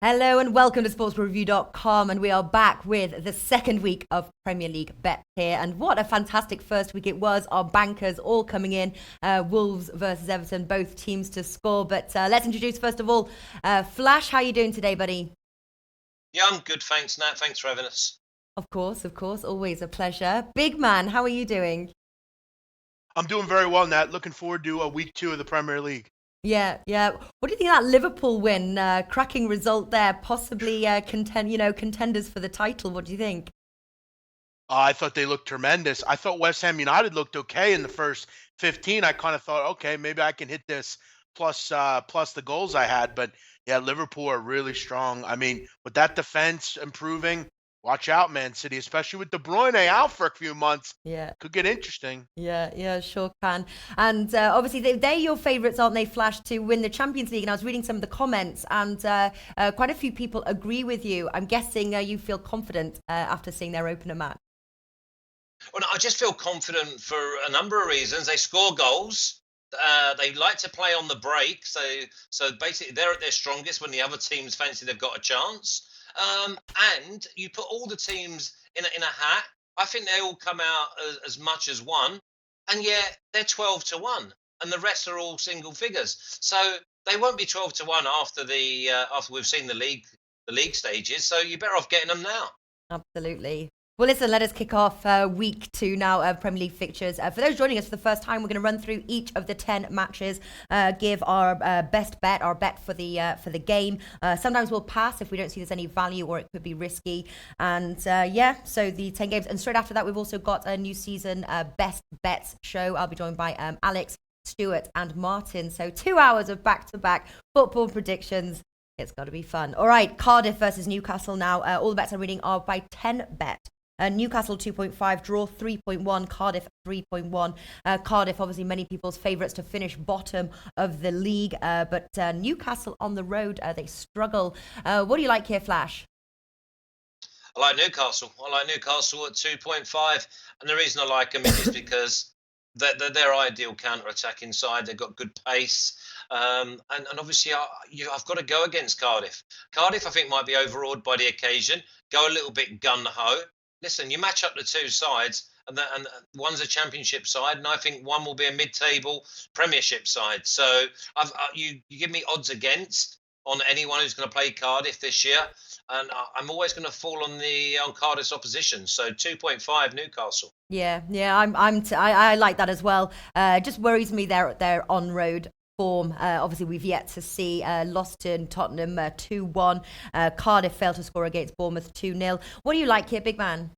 Hello and welcome to sportsreview.com, and we are back with the second week of Premier League bet here. And what a fantastic first week it was. Our bankers all coming in, Wolves versus Everton, both teams to score. But let's introduce first of all Flash. How are you doing today, buddy? Yeah, I'm good, thanks, Nat. Thanks for having us. Of course, always a pleasure. Big man, how are you doing? I'm doing very well, Nat. Looking forward to week two of the Premier League. Yeah. What do you think of that Liverpool win? Cracking result there, possibly contenders for the title. What do you think? I thought they looked tremendous. I thought West Ham United looked okay in the first 15. I kind of thought, okay, maybe I can hit this plus the goals I had. But yeah, Liverpool are really strong. I mean, with that defense improving, watch out, Man City, especially with De Bruyne out for a few months. Yeah. Could get interesting. Yeah, sure can. And obviously, they're your favourites, aren't they, Flash, to win the Champions League? And I was reading some of the comments, and quite a few people agree with you. I'm guessing you feel confident after seeing their opener match. Well, I just feel confident for a number of reasons. They score goals. They like to play on the break, so basically they're at their strongest when the other teams fancy they've got a chance. And you put all the teams in a hat. I think they all come out as much as one, and yet they're 12-1, and the rest are all single figures. So they won't be 12-1 after we've seen the league stages. So you're better off getting them now. Absolutely. Well, listen, let us kick off week two now of Premier League fixtures. For those joining us for the first time, we're going to run through each of the 10 matches, give our best bet, our bet for the game. Sometimes we'll pass if we don't see there's any value or it could be risky. And so the 10 games. And straight after that, we've also got a new season best bets show. I'll be joined by Alex, Stuart and Martin. So 2 hours of back-to-back football predictions. It's got to be fun. All right, Cardiff versus Newcastle now. All the bets I'm reading are by 10 bet. Newcastle 2.5, draw 3.1, Cardiff 3.1. Cardiff, obviously, many people's favourites to finish bottom of the league. But Newcastle on the road, they struggle. What do you like here, Flash? I like Newcastle. I like Newcastle at 2.5, and the reason I like them is because they're their ideal counter-attacking side. They've got good pace. And obviously, I've got to go against Cardiff. Cardiff, I think, might be overawed by the occasion, go a little bit gun-ho. Listen, you match up the two sides, and one's a championship side, and I think one will be a mid-table Premiership side. So you give me odds against on anyone who's going to play Cardiff this year, and I'm always going to fall on Cardiff's opposition. So 2.5 Newcastle. Yeah, I like that as well. Just worries me their on-road form. Obviously, we've yet to see lost to Tottenham 2-1. Cardiff failed to score against Bournemouth 2-0. What do you like here, big man?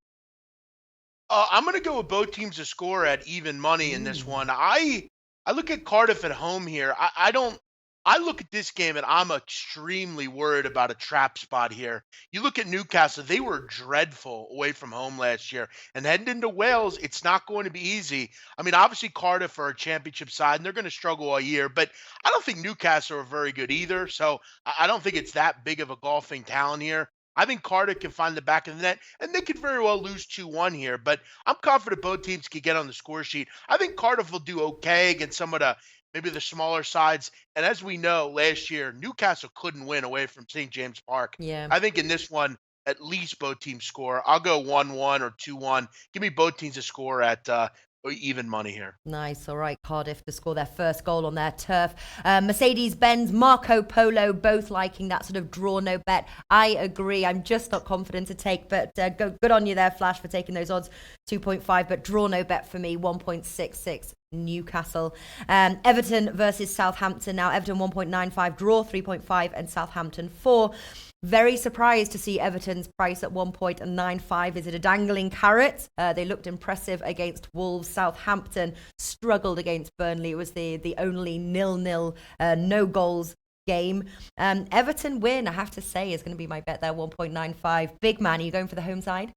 I'm going to go with both teams to score at even money in this one. I look at Cardiff at home here. I don't. I look at this game and I'm extremely worried about a trap spot here. You look at Newcastle; they were dreadful away from home last year, and heading into Wales, it's not going to be easy. I mean, obviously Cardiff are a championship side, and they're going to struggle all year, but I don't think Newcastle are very good either. So I don't think it's that big of a golfing talent here. I think Cardiff can find the back of the net, and they could very well lose 2-1 here. But I'm confident both teams can get on the score sheet. I think Cardiff will do okay against some of the maybe the smaller sides. And as we know, last year Newcastle couldn't win away from St. James Park. Yeah. I think in this one, at least both teams score. I'll go 1-1 or 2-1. Give me both teams to score at even money here. Nice. All right, Cardiff to score their first goal on their turf. Mercedes-Benz, Marco Polo, both liking that sort of draw no bet. I agree. I'm just not confident to take, but good on you there, Flash, for taking those odds. 2.5, but draw no bet for me, 1.66. Newcastle. Everton versus Southampton now. Everton 1.95, draw 3.5, and Southampton 4. Very surprised to see Everton's price at 1.95. Is it a dangling carrot? They looked impressive against Wolves. Southampton struggled against Burnley. It was the only 0-0, no goals game. Everton win, I have to say, is going to be my bet there, 1.95. Big man, are you going for the home side?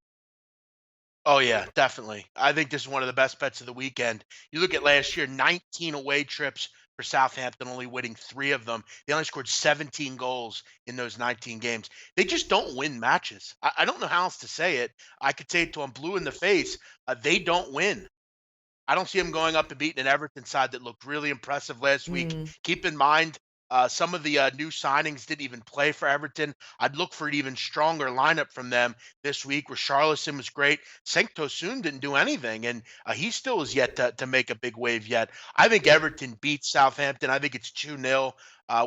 Oh, yeah, definitely. I think this is one of the best bets of the weekend. You look at last year, 19 away trips for Southampton, only winning 3 of them. They only scored 17 goals in those 19 games. They just don't win matches. I don't know how else to say it. I could say it to them blue in the face. They don't win. I don't see them going up and beating an Everton side that looked really impressive last week. Keep in mind, Some of the new signings didn't even play for Everton. I'd look for an even stronger lineup from them this week. Richarlison was great. Tosun didn't do anything, and he still is yet to make a big wave yet. I think Everton beats Southampton. I think it's 2-0.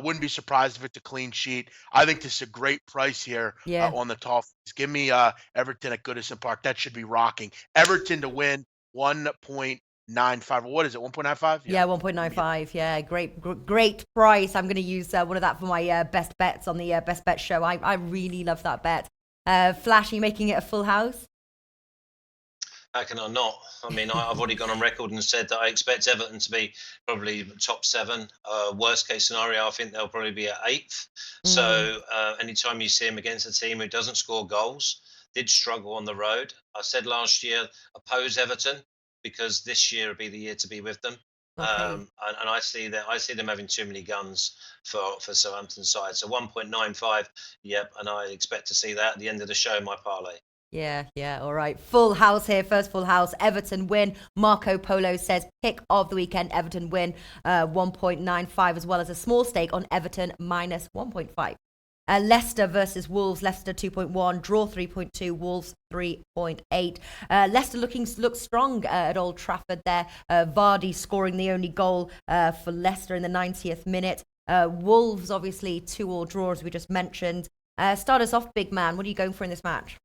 Wouldn't be surprised if it's a clean sheet. I think this is a great price here Yeah. on the Toffees. Give me Everton at Goodison Park. That should be rocking. Everton to win 1.95. What is it? 1.95? Yeah, 1.95. Yeah, great price. I'm going to use one of that for my best bets on the best bet show. I really love that bet. Flash, are you making it a full house? How can I not? I mean, I've already gone on record and said that I expect Everton to be probably top 7. Worst case scenario, I think they'll probably be at 8th. So anytime you see them against a team who doesn't score goals, did struggle on the road. I said last year, oppose Everton, because this year will be the year to be with them. Okay. And I see them having too many guns for Southampton's side. So 1.95, yep, and I expect to see that at the end of the show, my parlay. Yeah, all right. Full house here. First full house. Everton win. Marco Polo says pick of the weekend. Everton win 1.95, as well as a small stake on Everton minus 1.5. Leicester versus Wolves. Leicester 2.1, draw 3.2, Wolves 3.8. Leicester looks strong at Old Trafford there. Vardy scoring the only goal for Leicester in the 90th minute. Wolves obviously 2-2 draw, as we just mentioned. Start us off, big man. What are you going for in this match?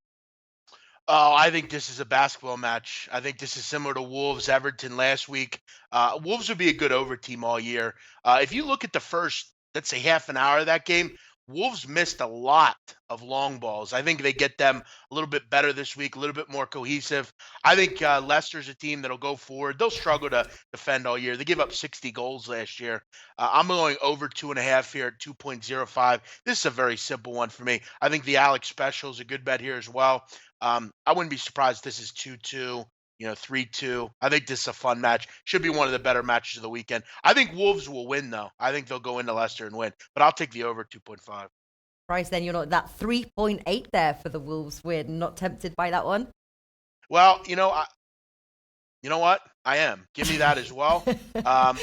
Oh, I think this is a basketball match. I think this is similar to Wolves Everton last week. Wolves would be a good over team all year. If you look at the first, let's say, half an hour of that game, Wolves missed a lot of long balls. I think they get them a little bit better this week, a little bit more cohesive. I think Leicester's a team that'll go forward. They'll struggle to defend all year. They gave up 60 goals last year. I'm going over 2.5 here at 2.05. This is a very simple one for me. I think the Alex special is a good bet here as well. I wouldn't be surprised if this is 2-2. 3-2. I think this is a fun match. Should be one of the better matches of the weekend. I think Wolves will win, though. I think they'll go into Leicester and win. But I'll take the over 2.5. Price, then you're not that 3.8 there for the Wolves win. Not tempted by that one? Well, you know what? I am. Give me that as well. I'm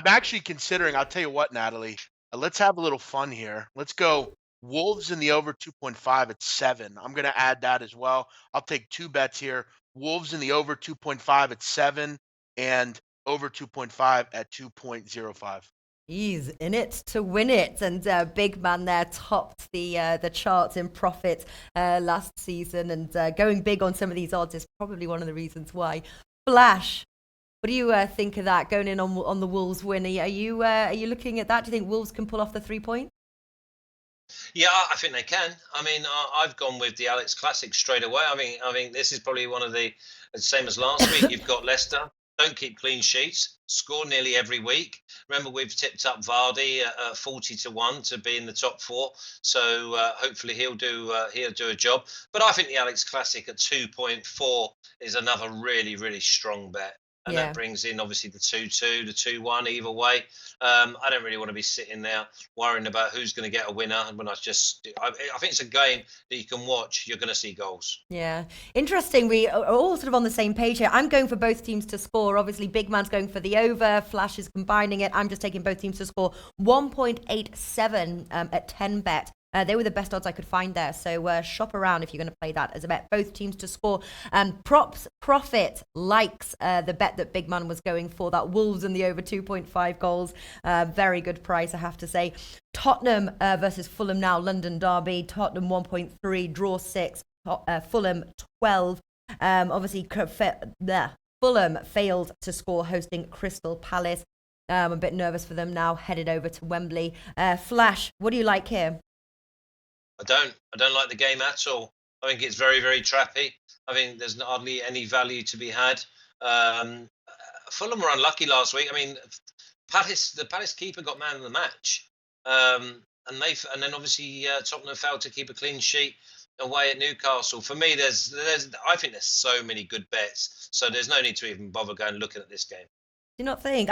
actually considering, I'll tell you what, Natalie, let's have a little fun here. Let's go Wolves in the over 2.5 at 7. I'm going to add that as well. I'll take 2 bets here. Wolves in the over 2.5 at 7 and over 2.5 at 2.05. He's in it to win it, and big man there topped the charts in profit last season, and going big on some of these odds is probably one of the reasons why. Flash, what do you think of that going in on the Wolves win? Are you looking at that? Do you think Wolves can pull off the 3 points? Yeah, I think they can. I mean, I've gone with the Alex Classic straight away. I mean, this is probably one of the same as last week. You've got Leicester, don't keep clean sheets, score nearly every week. Remember, we've tipped up Vardy at 40-1 to be in the top 4. So hopefully he'll do a job. But I think the Alex Classic at 2.4 is another really, really strong bet. And that brings in obviously the 2-2, the 2-1 either way. I don't really want to be sitting there worrying about who's going to get a winner. When I think it's a game that you can watch. You're going to see goals. Yeah. Interesting. We are all sort of on the same page here. I'm going for both teams to score. Obviously, big man's going for the over. Flash is combining it. I'm just taking both teams to score. 1.87 at 10 bet. They were the best odds I could find there. So shop around if you're going to play that as a bet. Both teams to score. Props Profit likes the bet that Big Man was going for. That Wolves in the over 2.5 goals. Very good price, I have to say. Tottenham versus Fulham now. London derby. Tottenham 1.3, draw 6. Fulham 12. Obviously, Fulham failed to score hosting Crystal Palace. I'm a bit nervous for them now. Headed over to Wembley. Flash, what do you like here? I don't like the game at all. I think it's very, very trappy. I think there's hardly any value to be had. Fulham were unlucky last week. I mean, the Palace keeper got man of the match, and then obviously Tottenham failed to keep a clean sheet away at Newcastle. For me, I think there's so many good bets, so there's no need to even bother going looking at this game. Do you not think?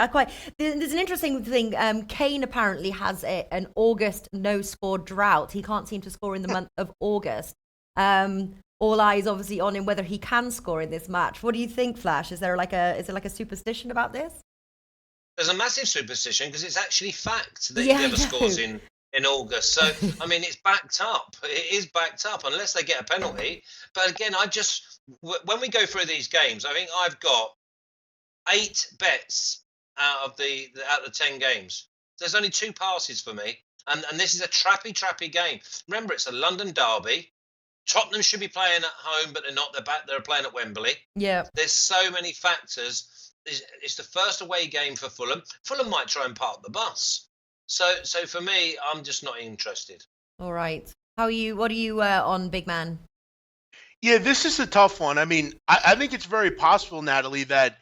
There's an interesting thing. Kane apparently has an August no-score drought. He can't seem to score in the month of August. All eyes obviously on him whether he can score in this match. What do you think, Flash? Is there like a superstition about this? there's a massive superstition because it's actually fact that he Yeah, I never scores know. in August. So I mean, it's backed up. It is backed up unless they get a penalty. But again, when we go through these games, I think I've got 8 bets out of the 10 games. There's only 2 passes for me, and this is a trappy game. Remember, it's a London derby. Tottenham should be playing at home, but they're not. They're back. They're playing at Wembley. Yeah. There's so many factors. It's the first away game for Fulham. Fulham might try and park the bus. So for me, I'm just not interested. All right. How are you? What are you on, big man? Yeah, this is a tough one. I mean, I think it's very possible, Natalie, that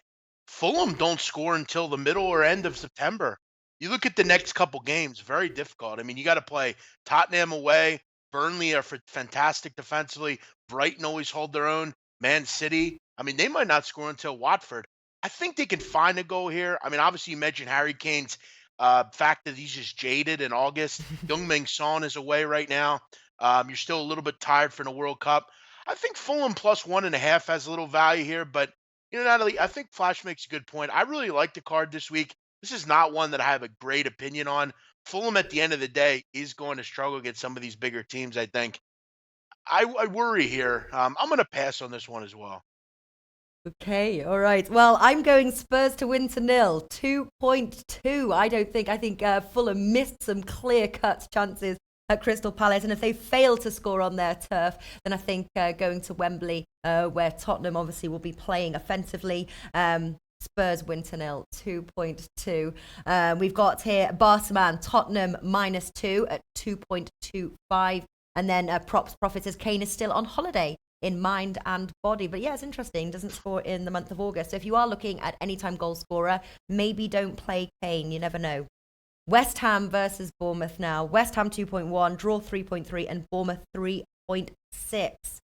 Fulham don't score until the middle or end of September. You look at the next couple games, very difficult. I mean, you got to play Tottenham away. Burnley are fantastic defensively. Brighton always hold their own. Man City, I mean, they might not score until Watford. I think they can find a goal here. I mean, obviously, you mentioned Harry Kane's fact that he's just jaded in August. Young Son is away right now. You're still a little bit tired from the World Cup. I think Fulham plus 1.5 has a little value here, but Natalie, I think Flash makes a good point. I really like the card this week. This is not one that I have a great opinion on. Fulham, at the end of the day, is going to struggle against some of these bigger teams, I think. I worry here. I'm going to pass on this one as well. Okay, all right. Well, I'm going Spurs to win to 0, 2.2. I think Fulham missed some clear-cut chances at Crystal Palace, and if they fail to score on their turf, then I think going to Wembley, where Tottenham obviously will be playing offensively, Spurs win to 0, 2.2. We've got here Barcelona, Tottenham -2 at 2.25, and then props profits as Kane is still on holiday in mind and body. But yeah, it's interesting. Doesn't score in the month of August. So if you are looking at anytime goal scorer, maybe don't play Kane. You never know. West Ham versus Bournemouth now. West Ham 2.1, draw 3.3, and Bournemouth 3.6.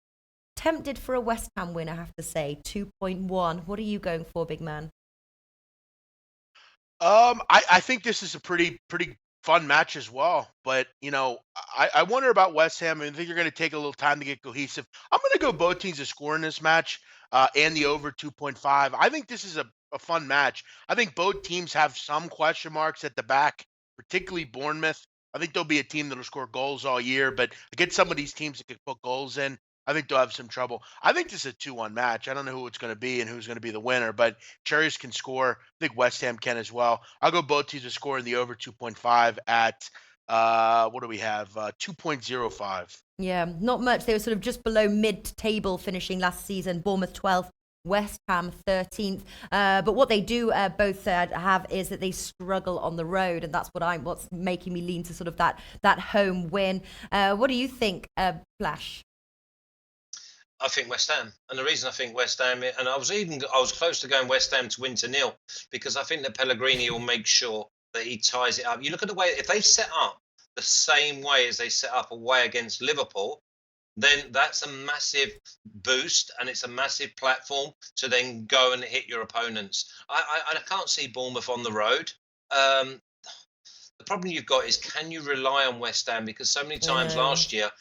Tempted for a West Ham win, I have to say. 2.1. What are you going for, big man? I think this is a pretty fun match as well. But I wonder about West Ham. I think you're going to take a little time to get cohesive. I'm going to go both teams to score in this match, and the over 2.5. I think this is a fun match. I think both teams have some question marks at the back, particularly Bournemouth. I think there'll be a team that'll score goals all year, but against some of these teams that can put goals in, I think they'll have some trouble. I think this is a 2-1 match. I don't know who it's going to be and who's going to be the winner, but Cherries can score. I think West Ham can as well. I'll go both teams to score in the over 2.5 at, what do we have? 2.05. Yeah, not much. They were sort of just below mid-table finishing last season. Bournemouth 12th, West Ham 13th. But what they do both have is that they struggle on the road, and that's what's making me lean to sort of that home win. What do you think, Flash? I think West Ham, and the reason I think West Ham, and I was close to going West Ham to win to 0, because I think that Pellegrini will make sure that he ties it up. You look at the way, if they set up the same way as they set up away against Liverpool, then that's a massive boost, and it's a massive platform to then go and hit your opponents. I can't see Bournemouth on the road. The problem you've got is, can you rely on West Ham? Because so many times last year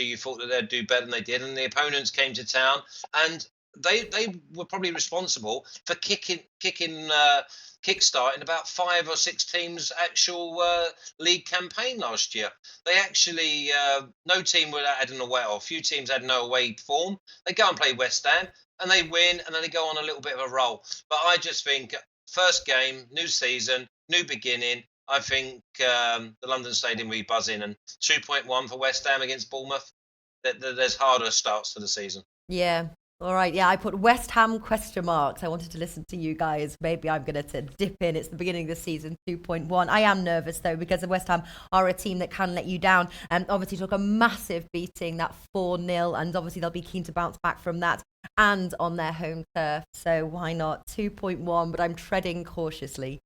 you thought that they'd do better than they did, and the opponents came to town, and they were probably responsible for kickstarting about 5 or 6 teams' actual league campaign last year. They actually, no team had an away, or a few teams had no away form. They go and play West Ham, and they win, and then they go on a little bit of a roll. But I just think first game, new season, new beginning. I think the London Stadium will be buzzing, and 2.1 for West Ham against Bournemouth. There's harder starts to the season. Yeah. All right. Yeah, I put West Ham question marks. I wanted to listen to you guys. Maybe I'm going to dip in. It's the beginning of the season, 2.1. I am nervous, though, because the West Ham are a team that can let you down. And obviously took a massive beating, that 4-0. And obviously they'll be keen to bounce back from that and on their home turf. So why not? 2.1, but I'm treading cautiously.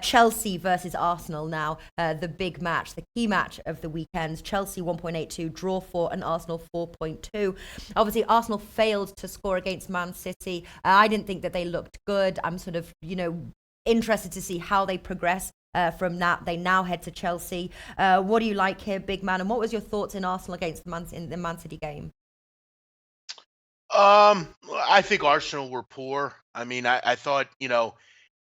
Chelsea versus Arsenal now, the big match, the key match of the weekend. Chelsea 1.82, draw 4, and Arsenal 4.2. Obviously, Arsenal failed to score against Man City. I didn't think that they looked good. I'm sort of, interested to see how they progress from that. They now head to Chelsea. What do you like here, big man? And what was your thoughts in Arsenal against the Man City game? I think Arsenal were poor. I mean, I thought,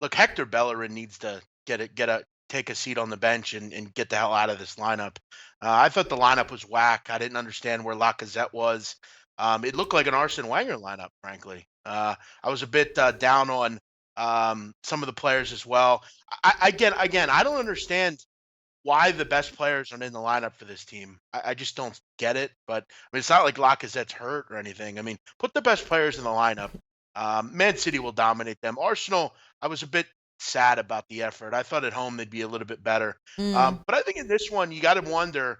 Look, Hector Bellerin needs to take a seat on the bench and get the hell out of this lineup. I thought the lineup was whack. I didn't understand where Lacazette was. It looked like an Arsene Wenger lineup, frankly. I was a bit down on some of the players as well. Again, I don't understand why the best players aren't in the lineup for this team. I just don't get it. But I mean, it's not like Lacazette's hurt or anything. I mean, put the best players in the lineup. Man City will dominate them. Arsenal, I was a bit sad about the effort. I thought at home they'd be a little bit better. But I think in this one, you got to wonder.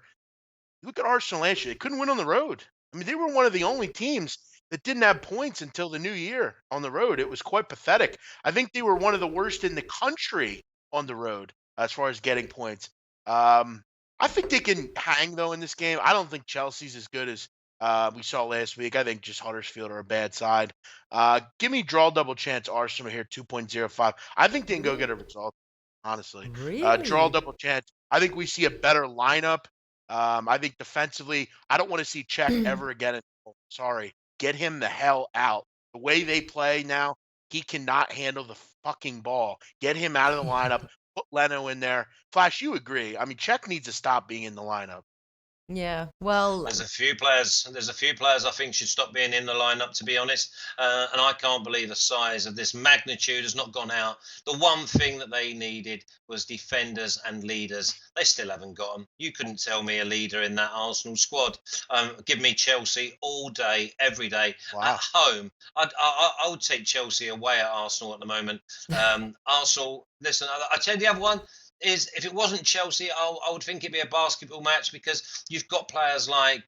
Look at Arsenal last year. They couldn't win on the road. I mean, they were one of the only teams that didn't have points until the new year on the road. It was quite pathetic. I think they were one of the worst in the country on the road as far as getting points. I think they can hang, though, in this game. I don't think Chelsea's as good as we saw last week. I think just Huddersfield are a bad side. Give me draw double chance Arsenal here, 2.05. I think they can go get a result, honestly. Really? Draw double chance. I think we see a better lineup. I think defensively, I don't want to see Czech ever again. Sorry. Get him the hell out. The way they play now, he cannot handle the fucking ball. Get him out of the lineup. Put Leno in there. Flash, you agree. I mean, Czech needs to stop being in the lineup. Yeah, well, There's a few players I think should stop being in the lineup, to be honest. And I can't believe the size of this magnitude has not gone out. The one thing that they needed was defenders and leaders. They still haven't got them. You couldn't tell me a leader in that Arsenal squad. Give me Chelsea all day, every day. Wow. At home, I would take Chelsea away at Arsenal at the moment. Arsenal, listen, I tell you the other one is if it wasn't Chelsea, I would think it'd be a basketball match because you've got players like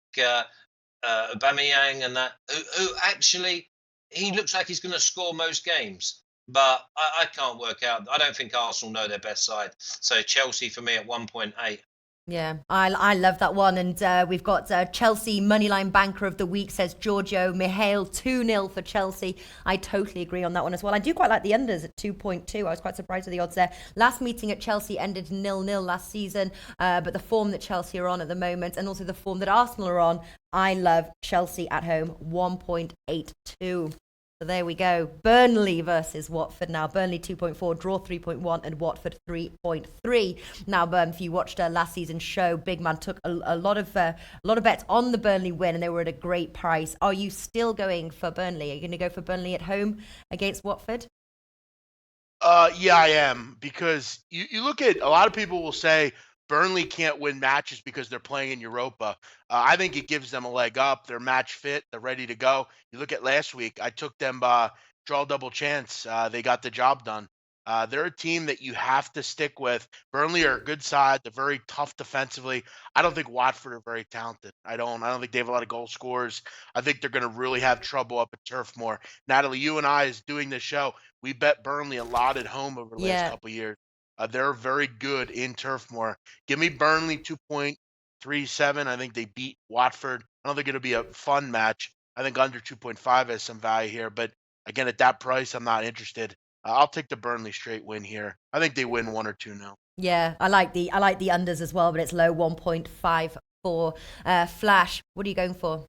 Aubameyang and that who actually he looks like he's going to score most games. But I can't work out. I don't think Arsenal know their best side. So Chelsea for me at 1.8. yeah, I love that one. And we've got Chelsea Moneyline Banker of the Week, says Giorgio Mihail, 2-0 for Chelsea. I totally agree on that one as well. I do quite like the unders at 2.2. I was quite surprised with the odds there. Last meeting at Chelsea ended 0-0 last season. But the form that Chelsea are on at the moment and also the form that Arsenal are on, I love Chelsea at home, 1.82. So there we go. Burnley versus Watford now. Burnley 2.4, draw 3.1, and Watford 3.3. Now, if you watched last season's show, Big Man took a lot of bets on the Burnley win, and they were at a great price. Are you still going for Burnley? Are you going to go for Burnley at home against Watford? Yeah, I am, because you look at a lot of people will say Burnley can't win matches because they're playing in Europa. I think it gives them a leg up. They're match fit. They're ready to go. You look at last week, I took them draw double chance. They got the job done. They're a team that you have to stick with. Burnley are a good side. They're very tough defensively. I don't think Watford are very talented. I don't think they have a lot of goal scorers. I think they're going to really have trouble up at Turf Moor. Natalie, you and I, is doing this show, we bet Burnley a lot at home over the last couple of years. They're very good in Turf Moor. Give me Burnley 2.37. I think they beat Watford. I don't think it'll be a fun match. I think under 2.5 has some value here. But again, at that price, I'm not interested. I'll take the Burnley straight win here. I think they win 1 or 2-0. Yeah, I like the unders as well, but it's low, 1.54. Flash, what are you going for?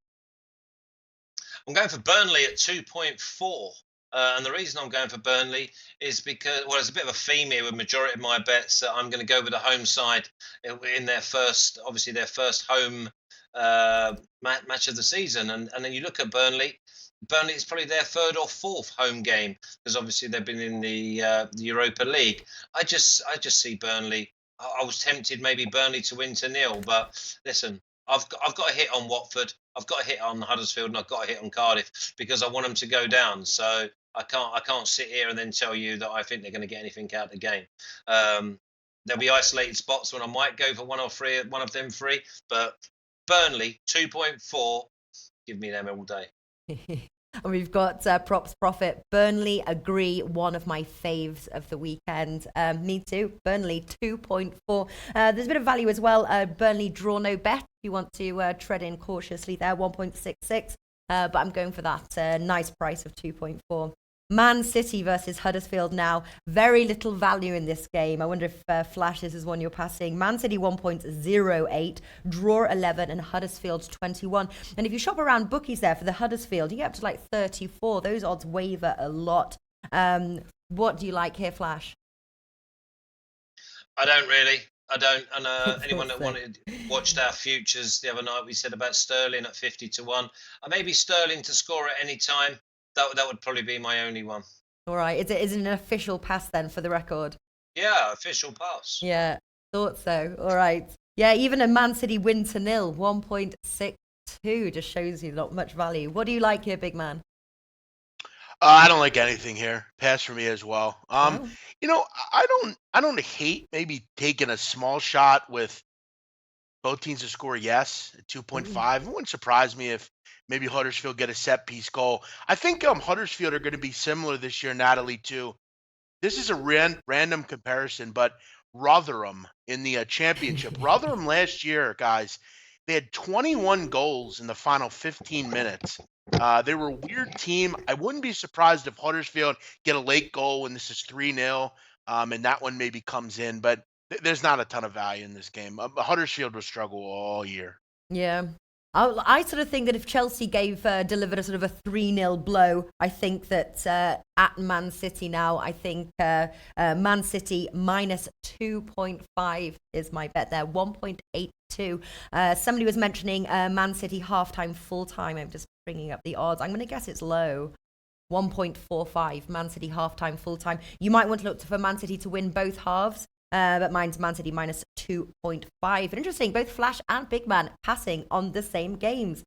I'm going for Burnley at 2.4. And the reason I'm going for Burnley is because, well, there's a bit of a theme here with majority of my bets. I'm going to go with the home side in their first home match of the season. And then you look at Burnley. Burnley is probably their third or fourth home game because obviously they've been in the Europa League. I just see Burnley. I was tempted maybe Burnley to win 2-0, but listen, I've got a hit on Watford. I've got a hit on Huddersfield, and I've got a hit on Cardiff because I want them to go down. So I can't sit here and then tell you that I think they're going to get anything out of the game. There'll be isolated spots when I might go for one of them three, but Burnley 2.4, give me them all day. And we've got props profit. Burnley agree, one of my faves of the weekend. Me too. Burnley 2.4. There's a bit of value as well. Burnley draw no bet. If you want to tread in cautiously there, 1.66. But I'm going for that nice price of 2.4. Man City versus Huddersfield now. Very little value in this game. I wonder if Flash, this is one you're passing. Man City 1.08, draw 11, and Huddersfield 21. And if you shop around bookies there for the Huddersfield, you get up to like 34. Those odds waver a lot. What do you like here, Flash? I don't really. I don't. And anyone that So- watched our futures the other night, we said about Sterling at 50-1. Maybe Sterling to score at any time. That would probably be my only one. All right. Is it an official pass then for the record? Yeah, official pass. Yeah, thought so. All right. Yeah, even a Man City win to 0, 1.62 just shows you not much value. What do you like here, big man? I don't like anything here. Pass for me as well. Oh. You know, I don't hate maybe taking a small shot with both teams to score yes at 2.5. It wouldn't surprise me if maybe Huddersfield get a set piece goal. I think Huddersfield are going to be similar this year, Natalie, too. This is a random comparison, but Rotherham in the championship. Rotherham last year, guys, they had 21 goals in the final 15 minutes. They were a weird team. I wouldn't be surprised if Huddersfield get a late goal when this is 3-0, and that one maybe comes in. But there's not a ton of value in this game. Huddersfield will struggle all year. Yeah. I sort of think that if Chelsea delivered a sort of a 3-0 blow, I think that at Man City now, I think Man City minus 2.5 is my bet there, 1.82. Somebody was mentioning Man City halftime, full-time. I'm just bringing up the odds. I'm going to guess it's low. 1.45 Man City halftime, full-time. You might want to look for Man City to win both halves. But mine's Man City minus 2.5. And interesting, both Flash and Big Man passing on the same games.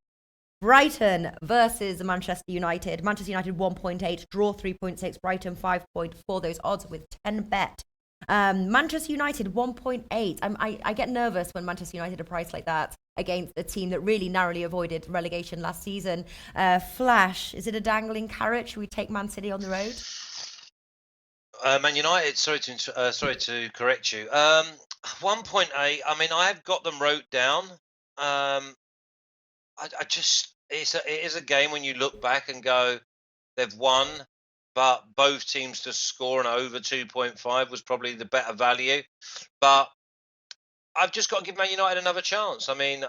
Brighton versus Manchester United. Manchester United 1.8, draw 3.6, Brighton 5.4. Those odds with 10 bet. Manchester United 1.8. I get nervous when Manchester United are priced like that against a team that really narrowly avoided relegation last season. Flash, is it a dangling carrot? Should we take Man City on the road? Man United. Sorry to correct you. 1.8. I mean, I have got them wrote down. I just it is a game when you look back and go, they've won, but both teams to score and over 2.5 was probably the better value. But I've just got to give Man United another chance. I mean,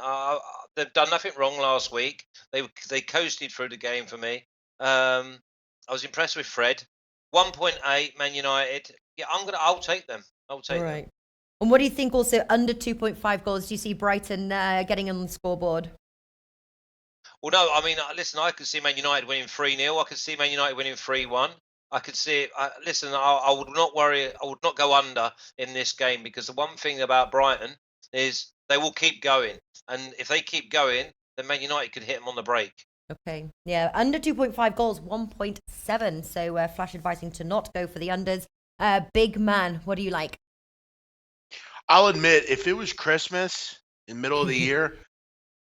they've done nothing wrong last week. They coasted through the game for me. I was impressed with Fred. 1.8 Man United. Yeah, I'll take them. I'll take them. Right. And what do you think also under 2.5 goals? Do you see Brighton getting on the scoreboard? Well, no, I mean, listen, I could see Man United winning 3-0. I could see Man United winning 3-1. I could see it. Listen, I would not worry. I would not go under in this game because the one thing about Brighton is they will keep going. And if they keep going, then Man United could hit them on the break. Okay. Yeah. Under 2.5 goals, 1.7. So Flash advising to not go for the unders. Big man, what do you like? I'll admit, if it was Christmas in the middle of the year,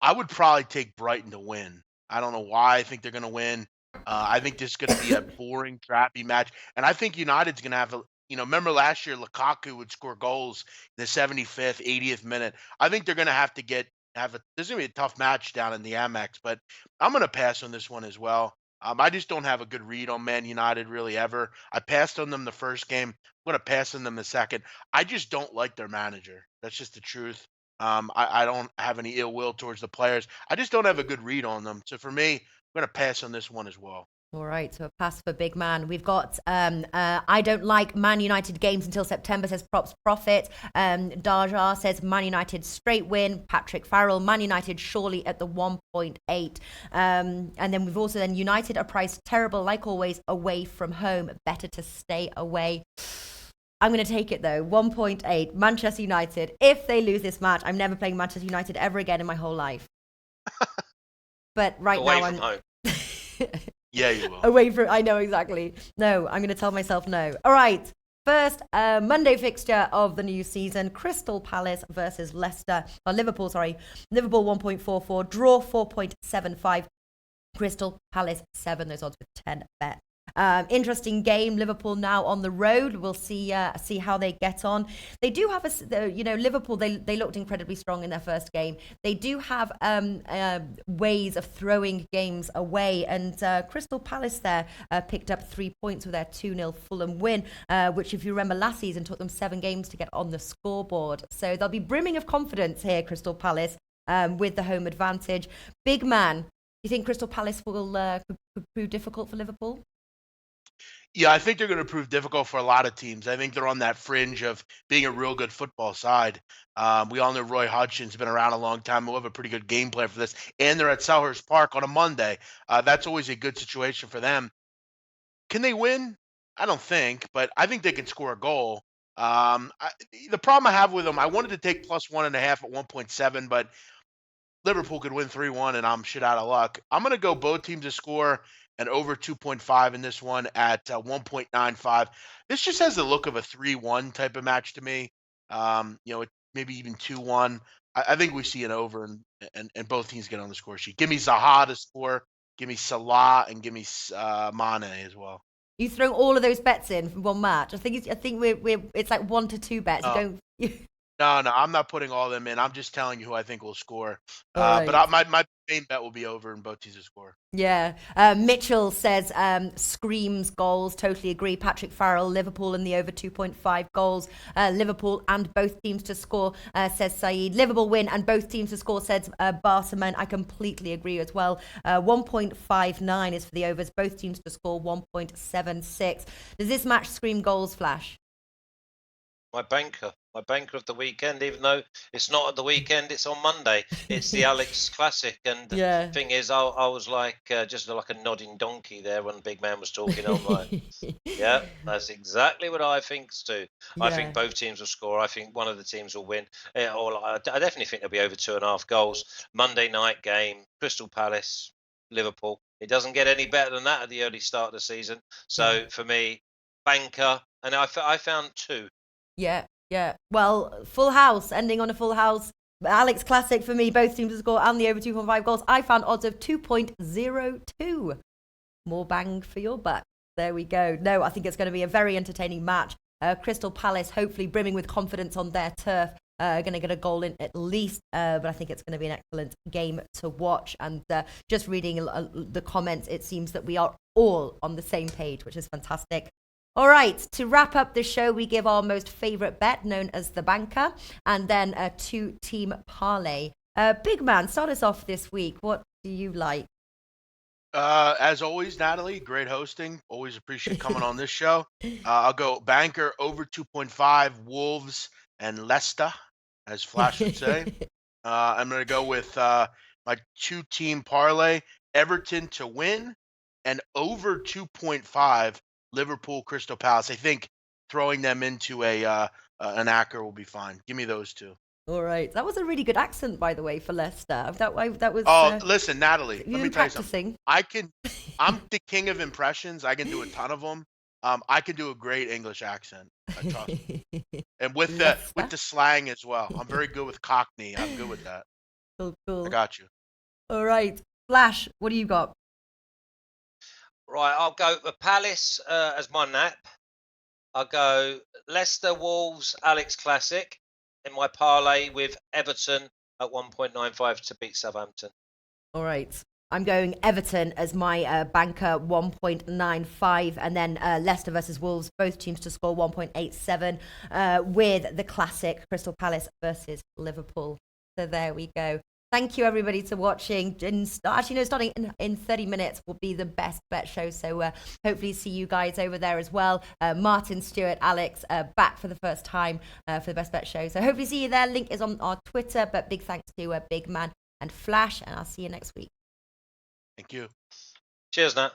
I would probably take Brighton to win. I don't know why I think they're going to win. I think this is going to be a boring, crappy match. And I think United's going to have remember last year Lukaku would score goals in the 75th, 80th minute. I think they're going to have to there's going to be a tough match down in the Amex, but I'm going to pass on this one as well. I just don't have a good read on Man United really ever. I passed on them the first game. I'm going to pass on them the second. I just don't like their manager. That's just the truth. I don't have any ill will towards the players. I just don't have a good read on them. So for me, I'm going to pass on this one as well. All right, so a pass for big man. We've got I don't like Man United games until September, says Props Profit. Darjar says Man United straight win. Patrick Farrell, Man United surely at the 1.8. And then we've also United are priced terrible, like always, away from home. Better to stay away. I'm going to take it though, 1.8. Manchester United. If they lose this match, I'm never playing Manchester United ever again in my whole life. But right away now from home. Yeah, you will. Away from, I know exactly. No, I'm going to tell myself no. All right. First, Monday fixture of the new season, Crystal Palace versus Leicester. Liverpool, sorry. Liverpool 1.44, draw 4.75. Crystal Palace 7, those odds with 10 bet. Interesting game. Liverpool now on the road. We'll see how they get on. They do have Liverpool. They looked incredibly strong in their first game. They do have ways of throwing games away, and Crystal Palace there picked up 3 points with their 2-0 Fulham win, which, if you remember, last season took them 7 games to get on the scoreboard. So they'll be brimming of confidence here, Crystal Palace, with the home advantage. Big man, do you think Crystal Palace will could prove difficult for Liverpool? Yeah, I think they're going to prove difficult for a lot of teams. I think they're on that fringe of being a real good football side. We all know Roy Hodgson's been around a long time. We'll have a pretty good game plan for this. And they're at Selhurst Park on a Monday. That's always a good situation for them. Can they win? I don't think, but I think they can score a goal. The problem I have with them, I wanted to take plus 1.5 at 1.7, but Liverpool could win 3-1 and I'm shit out of luck. I'm going to go both teams to score and over 2.5 in this one at 1.95. This just has the look of a 3-1 type of match to me. Maybe even 2-1. I think we see an over and both teams get on the score sheet. Give me Zaha to score. Give me Salah and give me Mane as well. You throw all of those bets in for one match. I think we're it's like 1 to 2 bets. No, I'm not putting all of them in. I'm just telling you who I think will score. Right. But my main bet will be over and both teams to score. Yeah. Mitchell says screams goals. Totally agree. Patrick Farrell, Liverpool in the over 2.5 goals. Liverpool and both teams to score, says Saeed. Liverpool win and both teams to score, says Barsaman. I completely agree as well. 1.59 is for the overs. Both teams to score 1.76. Does this match scream goals, Flash? My banker of the weekend, even though it's not at the weekend, it's on Monday. It's the Alex Classic, and the thing is, I was like just like a nodding donkey there when the big man was talking. I'm like, yeah, that's exactly what I think too. Yeah. I think both teams will score. I think one of the teams will win. I definitely think there'll be over 2.5 goals. Monday night game, Crystal Palace, Liverpool. It doesn't get any better than that at the early start of the season. So for me, banker, and I found 2. Yeah. Well, full house, ending on a full house. Alex Classic for me, both teams to score and the over 2.5 goals. I found odds of 2.02. More bang for your buck. There we go. No, I think it's going to be a very entertaining match. Crystal Palace, hopefully brimming with confidence on their turf. Going to get a goal in at least, but I think it's going to be an excellent game to watch. And just reading the comments, it seems that we are all on the same page, which is fantastic. All right, to wrap up the show, we give our most favourite bet, known as the banker, and then a 2-team parlay. Big man, start us off this week. What do you like? As always, Natalie, great hosting. Always appreciate coming on this show. I'll go banker over 2.5, Wolves and Leicester, as Flash would say. I'm going to go with my 2-team parlay, Everton to win, and over 2.5, Liverpool, Crystal Palace. I think throwing them into an acca will be fine. Give me those 2. All right. That was a really good accent, by the way, for Leicester. That was. Oh, listen, Natalie. Let me tell you something. Practicing. I'm the king of impressions. I can do a ton of them. I can do a great English accent. Trust me. And with the slang as well. I'm very good with Cockney. I'm good with that. Cool. I got you. All right, Flash. What do you got? Right, I'll go for Palace as my nap. I'll go Leicester, Wolves, Alex Classic in my parlay with Everton at 1.95 to beat Southampton. All right. I'm going Everton as my banker, 1.95, and then Leicester versus Wolves, both teams to score 1.87, with the classic Crystal Palace versus Liverpool. So there we go. Thank you, everybody, for watching. Starting in 30 minutes will be the best bet show. So hopefully see you guys over there as well. Martin, Stuart, Alex, back for the first time for the best bet show. So hopefully see you there. Link is on our Twitter. But big thanks to Big Man and Flash. And I'll see you next week. Thank you. Cheers, Nat.